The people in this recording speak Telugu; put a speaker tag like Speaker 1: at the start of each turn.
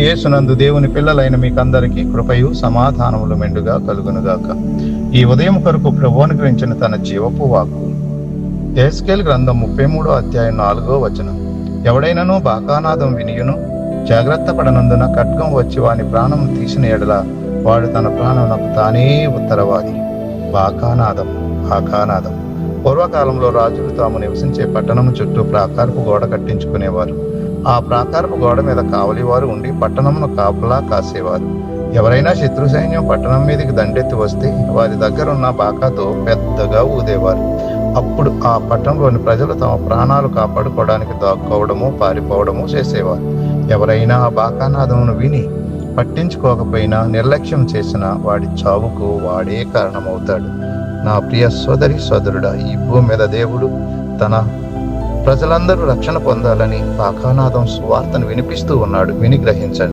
Speaker 1: యేసునందు దేవుని పిల్లలైన మీకందరికీ కృపయు సమాధానములు మెండుగా కలుగునుగాక. ఈ ఉదయం కొరకు ప్రభువు అనుగ్రహించిన తన జీవపు వాక్కు యెహెజ్కేలు గ్రంథం 33వ అధ్యాయం 4వ వచనం. ఎవడైనను బాకానాదం వినియును జాగ్రత్త పడనందున ఖడ్గం వచ్చి వాని ప్రాణం తీసిన ఎడల వాడు తన ప్రాణమునకు తానే ఉత్తరవాది. బాకానాదం. పూర్వకాలంలో రాజులు తాము నివసించే పట్టణం చుట్టూ ప్రాకారపు గోడ కట్టించుకునేవారు. ఆ ప్రాకారపు గోడ మీద కావలివారు ఉండి పట్టణమును కాపలా కాసేవారు. ఎవరైనా శత్రు సైన్యం పట్టణం మీదకి దండెత్తి వస్తే వారి దగ్గరున్న బాకాతో పెద్దగా ఊదేవారు. అప్పుడు ఆ పట్టణంలోని ప్రజలు తమ ప్రాణాలు కాపాడుకోవడానికి దాక్కోవడము పారిపోవడము చేసేవారు. ఎవరైనా ఆ బాకానాదమును విని పట్టించుకోకపోయినా నిర్లక్ష్యం చేసిన వాడి చావుకు వాడే కారణమవుతాడు. నా ప్రియ సోదరి సోదరుడా, ఈ భూమి మీద దేవుడు తన ప్రజలందరూ రక్షణ పొందాలని బాకానాదం సువార్తను వినిపిస్తూ ఉన్నాడు. విని గ్రహించండి.